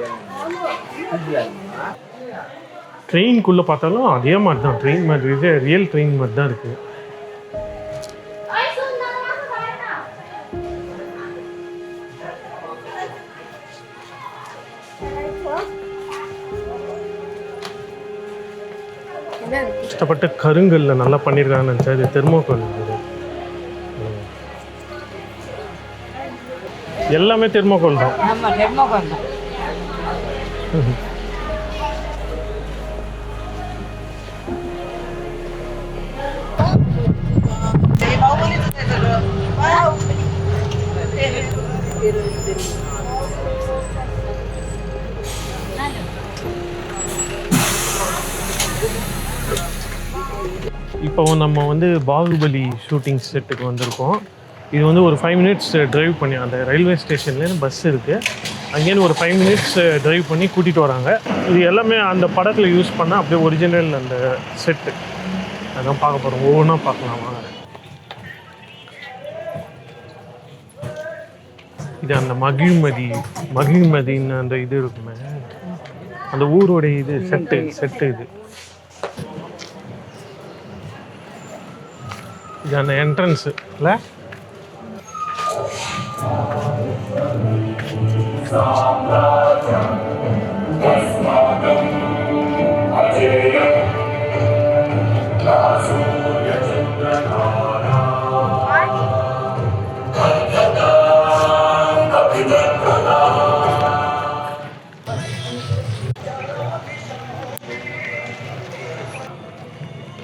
ட்ரெயின்குள்ளே பார்த்தாலும் அதே மாதிரி தான், ட்ரெயின் மாதிரி இது ரியல் ட்ரெயின் மாதிரி தான் இருக்குது. கஷ்டப்பட்டு கருங்கல்ல நல்லா பண்ணியிருக்காங்கன்னு நினச்சா இது தெர்மோகோல். எல்லாமே தெர்மோகோல் தான். நம்ம தெர்மோகோல் தான். இப்போ நம்ம வந்து பாகுபலி ஷூட்டிங் செட்டுக்கு வந்திருக்கோம். இது வந்து ஒரு 5 மினிட்ஸ் ட்ரைவ் பண்ணி அந்த ரயில்வே ஸ்டேஷன்லேருந்து பஸ் இருக்குது, அங்கேருந்து ஒரு 5 மினிட்ஸ் ட்ரைவ் பண்ணி கூட்டிகிட்டு வராங்க. இது எல்லாமே அந்த படத்தில் யூஸ் பண்ண அப்படியே ஒரிஜினல் அந்த செட்டு. அதான் பார்க்க போகிறோம், ஒவ்வொன்றா பார்க்கலாம் வாங்க. இது அந்த மகிழ்மதின்னு அந்த இது இருக்குமே, அந்த ஊரோடைய இது செட்டு இது. இது அந்த என்ட்ரன்ஸு இல்லை?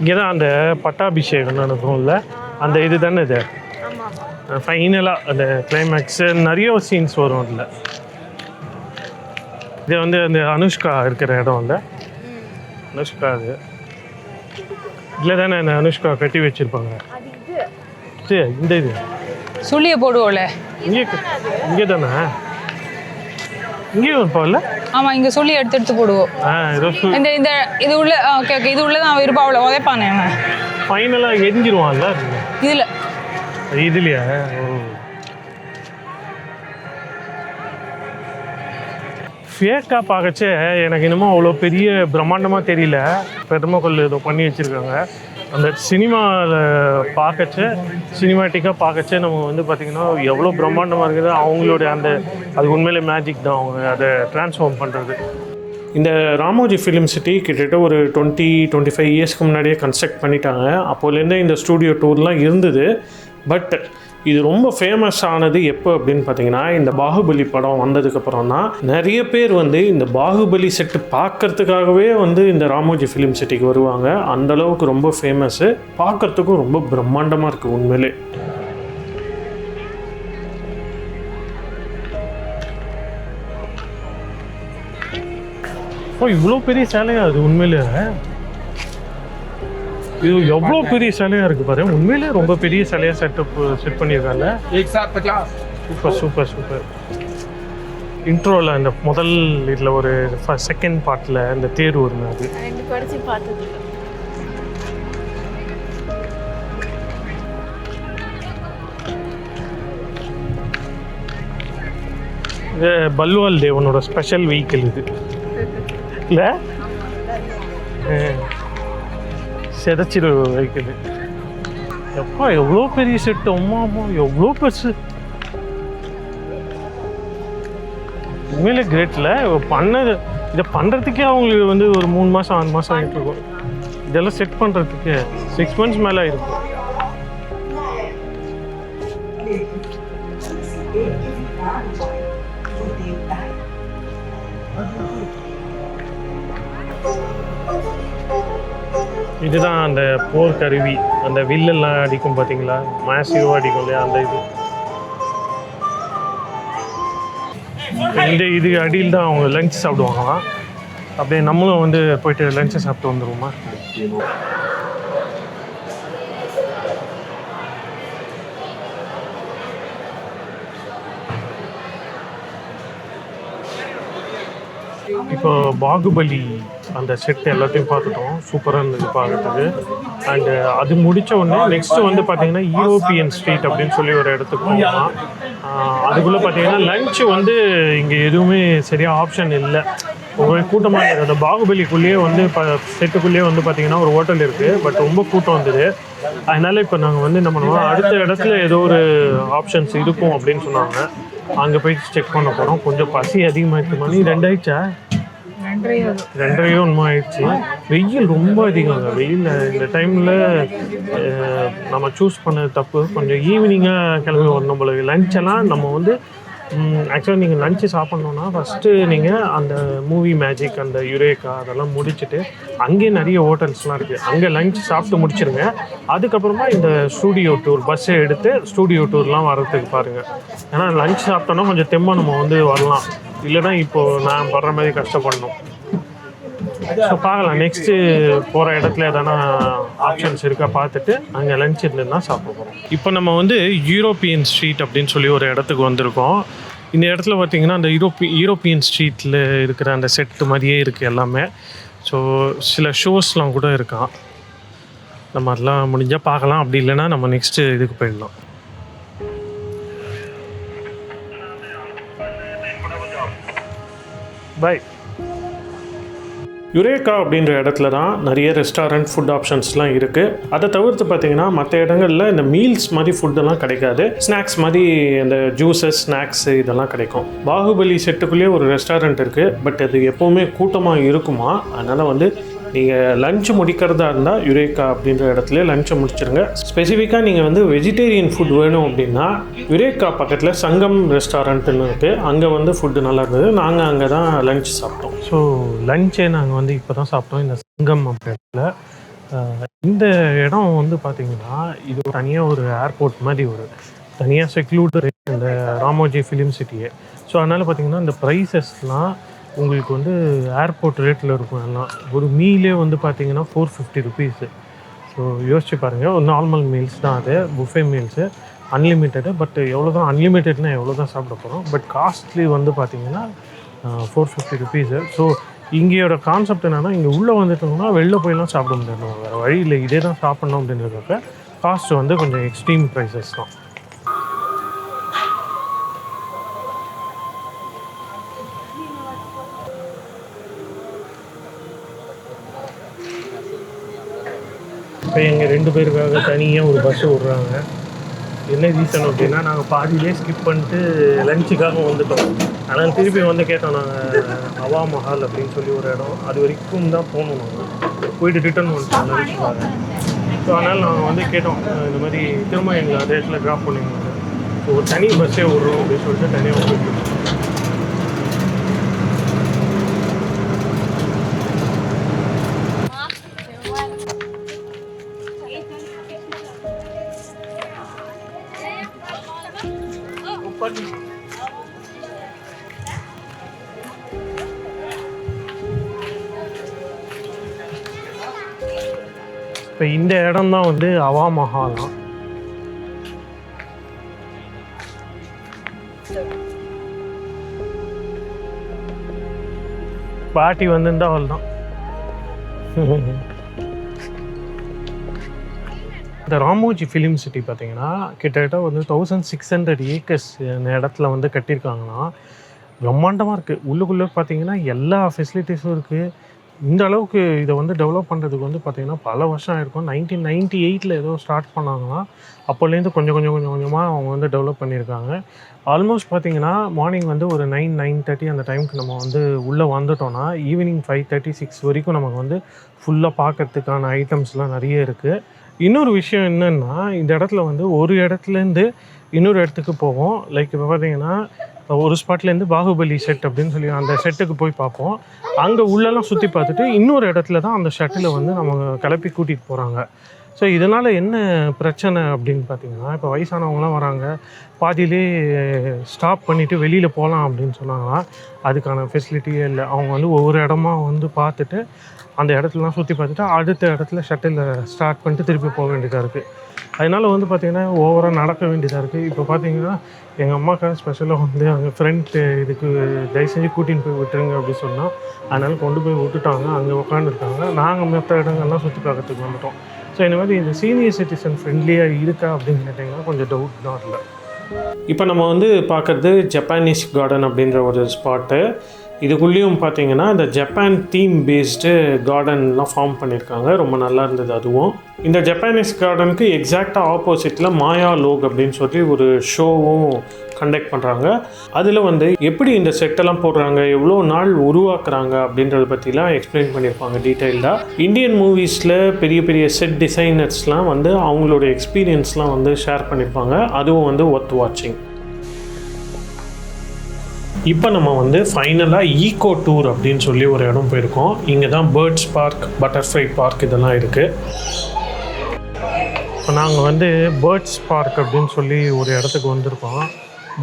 இங்கே தான் அந்த பட்டாபிஷேகம் நடக்கும்ல, அந்த இது தானே இது ஃபைனலாக அந்த கிளைமேக்ஸு நிறைய சீன்ஸ் வரும் அதில். இது வந்து அந்த அனுஷ்கா இருக்கிற இடம் இல்லை, அனுஷ்கா அது இல்லை தானே, அந்த அனுஷ்கா கட்டி வச்சுருப்பாங்க. இது இந்த இது சொல்லிய போடுவோம்ல இங்கே தானே, இங்கேயும் இருப்பாள்ல. ஆமாம், இங்கே சொல்லி எடுத்து போடுவோம். இந்த இந்த இது உள்ள ஓகே ஓகே, இது உள்ள தான் இருப்பா, அவ்வளோ உதைப்பானே அவன் ஃபைனலாக எரிஞ்சிருவான்ல இதில். இதுலையா? ஃபேக்காக பார்க்கச்சே எனக்கு இன்னமும் அவ்வளோ பெரிய பிரம்மாண்டமாக தெரியல. பெருமக்கொல் ஏதோ பண்ணி வச்சுருக்காங்க. அந்த சினிமாவில் பார்க்கச்சே, சினிமாட்டிக்காக பார்க்கச்சே நம்ம வந்து பார்த்திங்கன்னா எவ்வளோ பிரம்மாண்டமாக இருக்குது. அவங்களுடைய அந்த அது உண்மையிலே மேஜிக் தான், அவங்க அதை ட்ரான்ஸ்ஃபார்ம் பண்ணுறது. இந்த ராமோஜி ஃபிலிம் சிட்டி கிட்டத்தட்ட ஒரு 20-25 இயர்ஸ்க்கு முன்னாடியே கன்ஸ்ட்ரக்ட் பண்ணிட்டாங்க. அப்போலேருந்தே இந்த ஸ்டூடியோ டூர்லாம் இருந்தது. பட் இது ரொம்ப ஃபேமஸ் ஆனது எப்போ அப்படின்னு பார்த்தீங்கன்னா, இந்த பாகுபலி படம் வந்ததுக்கப்புறம் தான் நிறைய பேர் வந்து இந்த பாகுபலி செட்டு பார்க்கறதுக்காகவே வந்து இந்த ராமோஜி ஃபிலிம் சிட்டிக்கு வருவாங்க. அந்தளவுக்கு ரொம்ப ஃபேமஸ்ஸு, பார்க்குறதுக்கும் ரொம்ப பிரம்மாண்டமாக இருக்குது உண்மையிலே. இவ்வளோ பெரிய சேலையா அது உண்மையிலே? இது எவ்வளோ பெரிய சிலையாக இருக்குது பாரு, உண்மையிலே ரொம்ப பெரிய சிலையாக செட் பண்ணியிருக்காங்க. Super super super. இன்ட்ரோவில் அந்த முதல் இதில் ஒரு செகண்ட் பார்ட்டில் இந்த தேர் வருங்க, அது இது பல்வால் தேவனோட ஸ்பெஷல் வெஹிக்கிள் இது இல்லை, செதச்சிரு வைக்குது. எப்பா எவ்வளோ பெரிய செட்டு, அம்மா அம்மா எவ்வளோ பெருசு, உண்மையிலே கிரேட்டில் பண்ணது. இதை பண்ணுறதுக்கே அவங்களுக்கு வந்து ஒரு 3 மாதம் 6 மாதம் ஆகிட்டு இருக்கும். இதெல்லாம் செட் பண்ணுறதுக்கு 6 months மேலே இருக்கும். இதுதான் அந்த போர் கருவி, அந்த வில்லெல்லாம் அடிக்கும் பார்த்தீங்களா, மேசிவாக அடிக்கும் இல்லையா, அந்த இது அடியில் தான் அவங்க லஞ்ச் சாப்பிடுவாங்களாம். அப்படியே நம்மளும் வந்து போயிட்டு லஞ்சை சாப்பிட்டு வந்துடுவோமா. இப்போ பாகுபலி அந்த செட் எல்லாத்தையும் பார்த்துட்டோம், சூப்பராக இருந்தது பார்க்கறதுக்கு. அண்டு அது முடித்த உடனே நெக்ஸ்ட்டு வந்து பார்த்திங்கன்னா யூரோப்பியன் ஸ்ட்ரீட் அப்படின்னு சொல்லி ஒரு இடத்துக்கு போகலாம். அதுக்குள்ளே பார்த்திங்கன்னா லஞ்சு வந்து இங்கே எதுவுமே சரியாக ஆப்ஷன் இல்லை. ஒரு கூட்டமாக இருக்குது. அந்த பாகுபலிக்குள்ளேயே வந்து செட்டுக்குள்ளேயே வந்து பார்த்திங்கன்னா ஒரு ஹோட்டல் இருக்குது. பட் ரொம்ப கூட்டம் வந்தது. அதனால் இப்போ நாங்கள் வந்து என்ன பண்ணுவோம், அடுத்த இடத்துல ஏதோ ஒரு ஆப்ஷன்ஸ் இருக்கும் அப்படின்னு சொன்னாங்க. அங்கே போய் செக் பண்ண போகிறோம். கொஞ்சம் பசி அதிகமாகிடுச்சு. மணி 2 ஆயிடுச்சா? 2:30 ஒன்றும் ஆயிடுச்சு. வெயில் ரொம்ப அதிகங்க. வெயில் இந்த டைமில் நம்ம சூஸ் பண்ணது தப்பு. கொஞ்சம் ஈவினிங்காக கிளம்பி வரணும் போல. லஞ்செல்லாம் நம்ம வந்து ஆக்சுவலாக நீங்கள் லஞ்சு சாப்பிட்ணுன்னா ஃபஸ்ட்டு நீங்கள் அந்த மூவி மேஜிக், அந்த யுரேக்கா அதெல்லாம் முடிச்சுட்டு அங்கேயே நிறைய ஹோட்டல்ஸ்லாம் இருக்குது. அங்கே லஞ்ச் சாப்பிட்டு முடிச்சிருங்க. அதுக்கப்புறமா இந்த ஸ்டூடியோ டூர் பஸ்ஸை எடுத்து ஸ்டூடியோ டூர்லாம் வர்றதுக்கு பாருங்கள். ஏன்னா லஞ்ச் சாப்பிட்டோன்னா கொஞ்சம் தெம்மா நம்ம வந்து வரலாம். இல்லைனா இப்போது நான் வர்ற மாதிரி கஷ்டப்படணும். ஸோ பார்க்கலாம், நெக்ஸ்ட்டு போகிற இடத்துல எதனா ஆப்ஷன்ஸ் இருக்கா பார்த்துட்டு அங்கே லஞ்ச் இருந்துன்னா சாப்பிட போகிறோம். இப்போ நம்ம வந்து யூரோப்பியன் ஸ்ட்ரீட் அப்படின்னு சொல்லி ஒரு இடத்துக்கு வந்திருக்கோம். இந்த இடத்துல பார்த்திங்கன்னா அந்த யூரோப்பியன் ஸ்ட்ரீட்டில் இருக்கிற அந்த செட்டு மாதிரியே இருக்குது எல்லாமே. ஸோ சில ஷோஸ்லாம் கூட இருக்கான். நம்ம அதெல்லாம் முடிஞ்சால் பார்க்கலாம். அப்படி இல்லைன்னா நம்ம நெக்ஸ்ட்டு இதுக்கு போயிடலாம். பை. யுரேக்கா அப்படின்ற இடத்துல தான் நிறைய ரெஸ்டாரண்ட் ஃபுட் ஆப்ஷன்ஸ்லாம் இருக்குது. அதை தவிர்த்து பார்த்திங்கன்னா மற்ற இடங்களில் இந்த மீல்ஸ் மாதிரி ஃபுட்டெல்லாம் கிடைக்காது. ஸ்நாக்ஸ் மாதிரி இந்த ஜூஸஸ், ஸ்நாக்ஸு இதெல்லாம் கிடைக்கும். பாகுபலி செட்டுக்குள்ளேயே ஒரு ரெஸ்டாரண்ட் இருக்குது. பட் அது எப்போவுமே கூட்டமாக இருக்குமா. அதனால் வந்து நீங்கள் லஞ்சு முடிக்கிறதா இருந்தால் யுரேக்கா அப்படின்ற இடத்துல லஞ்சை முடிச்சிருங்க. ஸ்பெசிஃபிக்காக நீங்கள் வந்து வெஜிடேரியன் ஃபுட் வேணும் அப்படின்னா யுரேக்கா பக்கத்தில் சங்கம் ரெஸ்டாரண்ட்டுன்னு இருக்குது. அங்கே வந்து ஃபுட்டு நல்லா இருந்தது. நாங்கள் அங்கே தான் லஞ்ச் சாப்பிட்டோம். ஸோ லஞ்சே நாங்கள் வந்து இப்போ தான் சாப்பிட்டோம் இந்த சங்கம் அப்படின்றதுல. இந்த இடம் வந்து பார்த்திங்கன்னா இது தனியாக ஒரு ஏர்போர்ட் மாதிரி ஒரு தனியாக செக்லூடு இந்த ராமோஜி ஃபிலிம் சிட்டியே. ஸோ அதனால் பார்த்திங்கன்னா இந்த ப்ரைஸஸ்லாம் உங்களுக்கு வந்து ஏர்போர்ட் ரேட்டில் இருக்கும். எல்லாம் ஒரு மீலே வந்து பார்த்திங்கன்னா 450 ருபீஸு. ஸோ யோசிச்சு பாருங்கள், ஒரு நார்மல் மீல்ஸ் தான் அது, புஃபே மீல்ஸு, அன்லிமிட்டடு. பட் எவ்வளோ தான் அன்லிமிட்டட்னால் எவ்வளோ தான் சாப்பிட போகிறோம். பட் காஸ்ட்லி வந்து பார்த்திங்கன்னா 450 ருபீஸு. ஸோ இங்கேயோட கான்செப்ட் என்னென்னா, இங்கே உள்ளே வந்துட்டோம்னா வெளில போயெல்லாம் சாப்பிட முடியாது. வேறு வழி இல்லை, இதே தான் சாப்பிட்ணும் அப்படின்றதுக்காக காஸ்ட் வந்து கொஞ்சம் எக்ஸ்ட்ரீம் ப்ரைஸஸ் தான். இப்போ எங்கள் 2 பேருக்காக தனியாக ஒரு பஸ்ஸு விட்றாங்க. என்ன ரீசன் அப்படின்னா, நாங்கள் பாதியிலே ஸ்கிப் பண்ணிட்டு லஞ்சுக்காக வந்துட்டோம். ஆனால் திருப்பி வந்து கேட்டோம், நாங்கள் ஹவா மஹால் அப்படின்னு சொல்லி ஒரு இடம், அது வரைக்கும் தான் போகணும். நாங்கள் போயிட்டு ரிட்டர்ன் வந்துட்டோம் லஞ்சுக்காக. ஸோ அதனால் நாங்கள் வந்து கேட்டோம், இந்த மாதிரி திரும்ப எங்களை அதே இடத்துல ட்ராப் பண்ணிங்க. ஸோ ஒரு தனி பஸ்ஸே விட்றோம் அப்படின்னு சொல்லிட்டு தனியாக வந்துட்டு. இப்போ இந்த இடம் தான் வந்து ஹவா மஹாலாம். பாட்டி வந்துருந்தா அவள் தான். இந்த ராமோஜி ஃபிலிம் சிட்டி பார்த்தீங்கன்னா கிட்டத்தட்ட வந்து 1600 ஏக்கர்ஸ் இந்த இடத்துல வந்து கட்டியிருக்காங்கன்னா பிரம்மாண்டமாக இருக்குது. உள்ளுக்குள்ளே பார்த்தீங்கன்னா எல்லா ஃபெசிலிட்டிஸும் இருக்குது. இந்த அளவுக்கு இதை வந்து டெவலப் பண்ணுறதுக்கு வந்து பார்த்திங்கன்னா பல வருஷம் ஆயிருக்கும். 1998 ஏதோ ஸ்டார்ட் பண்ணாங்கன்னா அப்போலேருந்து கொஞ்சம் கொஞ்சமாக அவங்க வந்து டெவலப் பண்ணியிருக்காங்க. ஆல்மோஸ்ட் பார்த்திங்கன்னா மார்னிங் வந்து ஒரு 9-9:30 அந்த டைமுக்கு நம்ம வந்து உள்ளே வந்துட்டோன்னா ஈவினிங் 5:30-6 வரைக்கும் நமக்கு வந்து ஃபுல்லாக பார்க்கறதுக்கான ஐட்டம்ஸ்லாம் நிறைய இருக்குது. இன்னொரு விஷயம் என்னென்னா, இந்த இடத்துல வந்து ஒரு இடத்துலேருந்து இன்னொரு இடத்துக்கு போவோம். லைக் இப்போ பார்த்திங்கன்னா ஒரு ஸ்பாட்லேருந்து பாகுபலி செட் அப்படின்னு சொல்லி அந்த செட்டுக்கு போய் பார்ப்போம். அங்கே உள்ளெல்லாம் சுற்றி பார்த்துட்டு இன்னொரு இடத்துல தான் அந்த ஷட்டில் வந்து நம்ம கிளப்பி கூட்டிகிட்டு போகிறாங்க. ஸோ இதனால் என்ன பிரச்சனை அப்படின்னு பார்த்திங்கன்னா, இப்போ வயசானவங்களாம் வராங்க, பாதியிலே ஸ்டாப் பண்ணிவிட்டு வெளியில் போகலாம் அப்படின்னு சொன்னாங்கன்னா அதுக்கான ஃபெசிலிட்டியே இல்லை. அவங்க வந்து ஒவ்வொரு இடமா வந்து பார்த்துட்டு அந்த இடத்துலலாம் சுற்றி பார்த்துட்டு அடுத்த இடத்துல ஷட்டிலில் ஸ்டார்ட் பண்ணிட்டு திருப்பி போக வேண்டியதாக இருக்குது. அதனால் வந்து பார்த்திங்கன்னா ஓவராக நடக்க வேண்டியதாக இருக்குது. இப்போ பார்த்திங்கன்னா எங்கள் அம்மாக்காக ஸ்பெஷலாக வந்து அவங்க ஃப்ரெண்ட் இதுக்கு தயவு செஞ்சு கூட்டின்னு போய் விட்டுருங்க அப்படி சொன்னால் அதனால் கொண்டு போய் விட்டுட்டாங்க. அங்கே உட்காந்துருக்காங்க. நாங்கள் மற்ற இடங்கள்லாம் சுற்றி பார்க்கறதுக்கு வந்துட்டோம். ஸோ இந்த மாதிரி இந்த சீனியர் சிட்டிசன் ஃப்ரெண்ட்லியாக இருக்கா அப்படின்னு கேட்டிங்கன்னா கொஞ்சம் டவுட் தான் இல்லை. இப்போ நம்ம வந்து பார்க்குறது ஜப்பானீஸ் கார்டன் அப்படின்ற ஒரு ஸ்பாட்டு. இதுக்குள்ளேயும் பார்த்தீங்கன்னா இந்த ஜப்பான் தீம் பேஸ்டு கார்டன்லாம் ஃபார்ம் பண்ணியிருக்காங்க. ரொம்ப நல்லா இருந்தது அதுவும். இந்த ஜப்பானீஸ் கார்டனுக்கு எக்ஸாக்டாக ஆப்போசிட்டில் மாயா லோக் அப்படின்னு சொல்லி ஒரு ஷோவும் கண்டக்ட் பண்ணுறாங்க. அதில் வந்து எப்படி இந்த செட்டெல்லாம் போடுறாங்க, எவ்வளோ நாள் உருவாக்குறாங்க அப்படின்றத பற்றிலாம் எக்ஸ்பிளைன் பண்ணியிருப்பாங்க டீட்டெயில்டாக. இந்தியன் மூவிஸில் பெரிய பெரிய செட் டிசைனர்ஸ்லாம் வந்து அவங்களோட எக்ஸ்பீரியன்ஸ்லாம் வந்து ஷேர் பண்ணியிருப்பாங்க. அதுவும் வந்து ஒர்த் வாட்சிங். இப்போ நம்ம வந்து ஃபைனலாக ஈகோ டூர் அப்படின்னு சொல்லி ஒரு இடம் போயிருக்கோம். இங்கே தான் பேர்ட்ஸ் பார்க், பட்டர்ஃப்ளை பார்க் இதெல்லாம் இருக்குது. இப்போ நாங்கள் வந்து பேர்ட்ஸ் பார்க் அப்படின்னு சொல்லி ஒரு இடத்துக்கு வந்திருக்கோம்.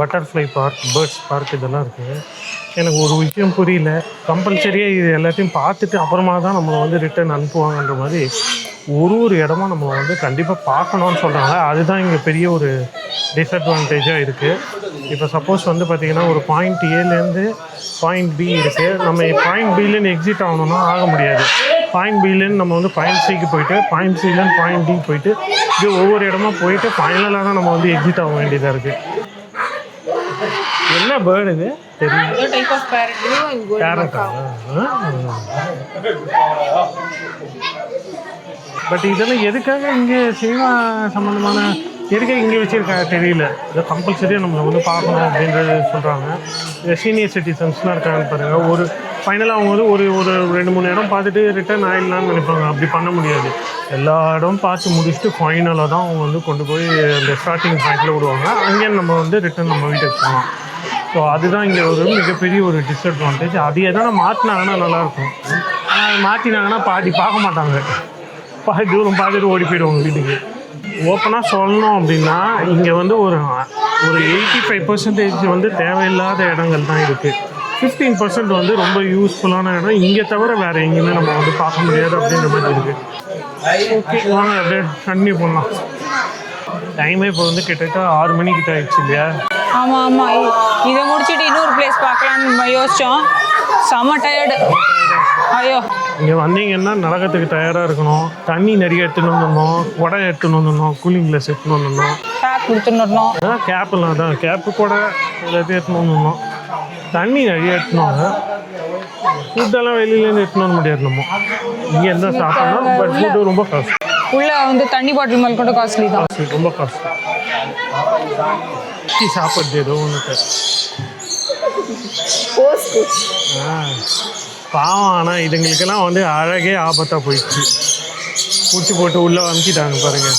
பட்டர்ஃப்ளை பார்க், பேர்ட்ஸ் பார்க் இதெல்லாம் இருக்குது. எனக்கு ஒரு விஷயம் புரியல. கம்பல்சரியாக இது எல்லாத்தையும் பார்த்துட்டு அப்புறமா தான் நம்மளை வந்து ரிட்டர்ன் அனுப்புவாங்கன்ற மாதிரி ஒரு இடமா நம்மளை வந்து கண்டிப்பாக பார்க்கணுன்னு சொல்கிறாங்க. அதுதான் இங்கே பெரிய ஒரு டிஸ்அட்வான்டேஜாக இருக்குது. இப்போ சப்போஸ் வந்து பார்த்திங்கன்னா ஒரு பாயிண்ட் ஏலேருந்து பாயிண்ட் பி இருக்குது. நம்ம பாயிண்ட் பிலேருந்து எக்ஸிட் ஆகணும்னா ஆக முடியாது. பாயிண்ட் பிலேருந்து நம்ம வந்து பாயிண்ட் சிக்கு போயிட்டு பாயிண்ட் சிலேருந்து பாயிண்ட் டி போயிட்டு இது ஒவ்வொரு இடமா போயிட்டு ஃபைனலாக தான் நம்ம வந்து எக்ஸிட் ஆக வேண்டியதாக இருக்குது. என்ன பேர்டு இது தெரியும்? பேரட்டா? பட் இதெல்லாம் எதுக்காக இங்கே சினிமா சம்மந்தமான எதுக்காக இங்கே வச்சுருக்காங்க தெரியல. இதை கம்பல்சரியாக நம்மளை வந்து பார்க்கணும் அப்படின்றது சொல்கிறாங்க. இந்த சீனியர் சிட்டிசன்ஸ்லாம் இருக்காங்கன்னு பாருங்கள். ஒரு ஃபைனலாக அவங்க வந்து ஒரு 2-3 இடம் பார்த்துட்டு ரிட்டர்ன் ஆகிடலான்னு நினைப்பாங்க. அப்படி பண்ண முடியாது. எல்லா இடம் பார்த்து முடிச்சுட்டு ஃபைனலாக தான் அவங்க வந்து கொண்டு போய் அந்த ஸ்டார்டிங் பாயிண்டில் விடுவாங்க. அங்கேயும் நம்ம வந்து ரிட்டர்ன் நம்ம வீட்டுக்கு போகலாம். ஸோ அதுதான் இங்கே ஒரு மிகப்பெரிய ஒரு டிஸ்அட்வான்டேஜ். அது எதனா மாற்றினாங்கன்னா நல்லாயிருக்கும். ஆனால் அது மாற்றினாங்கன்னா பாதி பார்க்க மாட்டாங்க. பாதி தூரம் பார்த்துட்டு ஓடி போயிடுவாங்க வீட்டுக்கு. ஓப்பனாக சொல்லணும் அப்படின்னா இங்கே வந்து ஒரு 85% வந்து தேவையில்லாத இடங்கள் தான் இருக்குது. 15% வந்து ரொம்ப யூஸ்ஃபுல்லான இடம். இங்கே தவிர வேறு எங்கேயுமே நம்ம வந்து பார்க்க முடியாது அப்படின்ற மாதிரி இருக்குது. ஓகே, வாங்க அப்படியே கண்டினியூ பண்ணலாம். டைமே இப்போ வந்து கிட்டத்தட்ட 6 மணிக்கிட்ட ஆயிடுச்சு இல்லையா? ஆமாம் ஆமாம். இதை முடிச்சுட்டு இன்னொரு பிளேஸ் பார்க்கலான்னு யோசித்தோம். செம்ம டயர்டு. ஐயோ, இங்கே வந்தீங்கன்னா நடக்கிறதுக்கு தயாராக இருக்கணும். தண்ணி நிறைய எடுத்துன்னு வந்துடணும். கொடை எடுத்துன்னு வந்துடணும். கூலிங் கிளாஸ் எடுத்துன்னு வந்துடணும். கேப் கொடுத்துடணும். கேப்பெல்லாம் தான் கேப்பு கூட எல்லாத்தையும் எடுத்துன்னு வந்துடணும். தண்ணி நிறைய எடுத்துனோங்க. ஃபுட்டெல்லாம் வெளியிலேருந்து எடுத்துன்னு வர முடியாது. நம்ம இங்கே இருந்தால் சாப்பிட்ணும். பட் ஃபுட்டு ரொம்ப காஸ்ட். உள்ளே வந்து தண்ணி பாட்டில் மேல் கூட காஸ்ட்லி தான். ரொம்ப காஸ்ட். சாப்பிட்றது ஏதோ ஒன்று பாவம். ஆனால் இதுங்களுக்கெல்லாம் வந்து அழகே ஆபத்தாக போயிடுச்சு. பிடிச்சி போட்டு உள்ளே அமுக்கிட்டாங்க பாருங்கள்.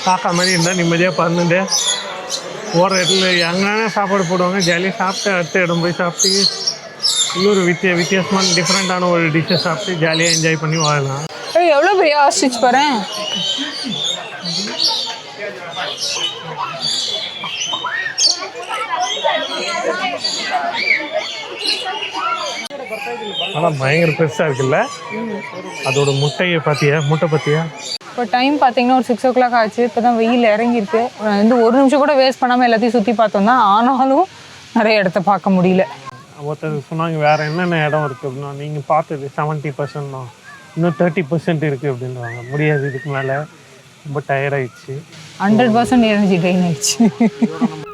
காக்கா மாதிரி இருந்தால் நிம்மதியாக பறந்துட்டு போகிற இடத்துல எங்கன்னா சாப்பாடு போடுவாங்க. ஜாலியாக சாப்பிட்டு அடுத்த இடம் போய் சாப்பிட்டு இன்னொரு வித்தியாசமான டிஃப்ரெண்ட்டான ஒரு டிஷ்ஷை சாப்பிட்டு ஜாலியாக என்ஜாய் பண்ணி வாழலாம். எவ்வளோ பெரிய ஆஸ்ட்ரிச் பாரு. ஆனால் பயங்கர பெருசாக இருக்குல்ல. அதோட முட்டையை பார்த்தியா? முட்டை பார்த்தியா? இப்போ டைம் பார்த்தீங்கன்னா ஒரு 6 o'clock ஆச்சு. இப்போ தான் வெயில் இறங்கியிருக்கு. வந்து ஒரு நிமிஷம் கூட வேஸ்ட் பண்ணாமல் எல்லாத்தையும் சுற்றி பார்த்தோம் தான். ஆனாலும் நிறைய இடத்த பார்க்க முடியல. ஒருத்தர் சொன்னாங்க வேறு என்னென்ன இடம் இருக்குது அப்படின்னா, நீங்கள் பார்த்தது 70% தான், இன்னும் 30% இருக்குது அப்படின்றாங்க. முடியாது, இதுக்கு மேலே ரொம்ப டயர்டாயிடுச்சு. 100% எனர்ஜி ட்ரெயின் ஆயிடுச்சு.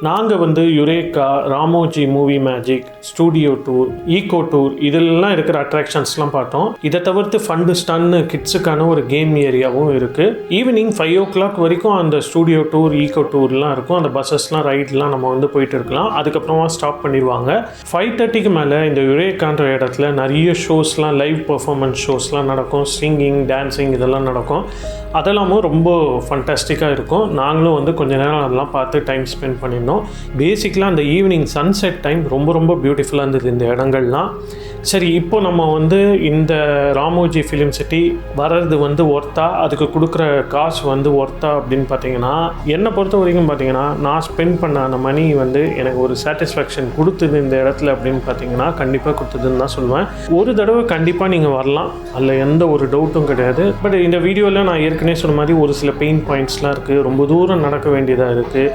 நாங்கள் வந்து Eureka, Ramoji movie magic, studio tour, eco tour இதெல்லாம் இருக்கிற அட்ராக்ஷன்ஸ்லாம் பார்த்தோம். இதை தவிர்த்து ஃபண்டு ஸ்டன்னு கிட்ஸுக்கான ஒரு கேம் ஏரியாவும் இருக்குது. ஈவினிங் 5 o'clock வரைக்கும் அந்த ஸ்டூடியோ டூர், ஈகோ டூர்லாம் இருக்கும். அந்த பஸ்ஸஸ்லாம் ரைட்லாம் நம்ம வந்து போயிட்டு இருக்கலாம். அதுக்கப்புறமா ஸ்டாப் பண்ணிடுவாங்க. 5:30க்கு மேலே இந்த யுரேக்கான்ற இடத்துல நிறைய ஷோஸ்லாம், லைவ் பர்ஃபார்மன்ஸ் ஷோஸ்லாம் நடக்கும். சிங்கிங், டான்ஸிங் இதெல்லாம் நடக்கும். அதெல்லாமும் ரொம்ப ஃபண்டாஸ்டிக்காக இருக்கும். நாங்களும் வந்து கொஞ்ச நேரம் அதெல்லாம் பார்த்து டைம் ஸ்பெண்ட் பண்ணியிருந்தோம். பேசிக்கலாக அந்த ஈவினிங் சன்செட் டைம் ரொம்ப ரொம்ப பியூட்டிஃபுல்லாக இருந்தது இந்த இடங்கள்லாம். சரி, இப்போ நம்ம வந்து இந்த ராமோஜி ஃபிலிம் சிட்டி வர்றது வந்து ஒர்த்தா, அதுக்கு கொடுக்குற காசு வந்து ஒர்த்தா அப்படின்னு பார்த்தீங்கன்னா, என்னை பொறுத்த வரைக்கும் பார்த்தீங்கன்னா நான் ஸ்பெண்ட் பண்ண அந்த மணி வந்து எனக்கு ஒரு சாட்டிஸ்ஃபேக்ஷன் கொடுத்தது இந்த இடத்துல அப்படின்னு பார்த்தீங்கன்னா கண்டிப்பாக கொடுத்ததுன்னு தான் சொல்லுவேன். ஒரு தடவை கண்டிப்பாக நீங்கள் வரலாம், அதில் எந்த ஒரு டவுட்டும் கிடையாது. பட் இந்த வீடியோவில் நான் ஏற்கனவே சொன்ன மாதிரி ஒரு சில பெயின் பாயிண்ட்ஸ்லாம் இருக்குது. ரொம்ப தூரம் நடக்க வேண்டியதாக இருக்குது.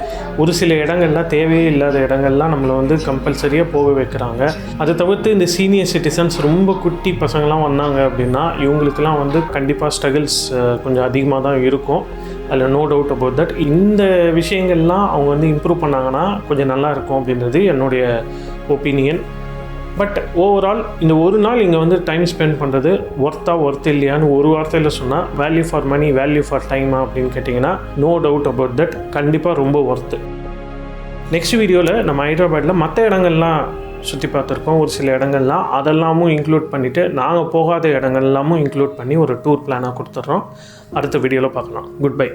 ஒரு சில இடங்கள்லாம் தேவையே இல்லாத இடங்கள்லாம் நம்மளை வந்து கம்பல்சரியாக போக வைக்கிறாங்க. அதை தவிர்த்து இந்த சீனியர் சிட்டிசன்ஸ், ரொம்ப குட்டி பசங்கள்லாம் வந்தாங்க அப்படின்னா இவங்களுக்கெல்லாம் வந்து கண்டிப்பாக ஸ்ட்ரகிள்ஸ் கொஞ்சம் அதிகமாக தான் இருக்கும். அதில் நோ டவுட் அபவுட் தட். இந்த விஷயங்கள்லாம் அவங்க வந்து இம்ப்ரூவ் பண்ணாங்கன்னா கொஞ்சம் நல்லா இருக்கும் அப்படின்றது என்னுடைய ஒப்பீனியன். பட் ஓவரால் இந்த ஒரு நாள் இங்கே வந்து டைம் ஸ்பெண்ட் பண்ணுறது ஒர்த் இல்லையான்னு ஒரு வார்த்தையில் சொன்னால் value for money, value for டைமா அப்படின்னு கேட்டிங்கன்னா நோ டவுட் அபவுட் தட், கண்டிப்பாக ரொம்ப ஒர்த்து. நெக்ஸ்ட் வீடியோவில் நம்ம ஹைதராபாத்தில் மற்ற இடங்கள்லாம் சுற்றி பார்த்துருக்கோம். ஒரு சில இடங்கள்லாம் அதெல்லாமும் இன்க்ளூட் பண்ணிவிட்டு நாங்கள் போகாத இடங்கள்லாமும் இன்க்ளூட் பண்ணி ஒரு டூர் பிளானாக கொடுத்துட்றோம். அடுத்த வீடியோவில் பார்க்கலாம். Good bye.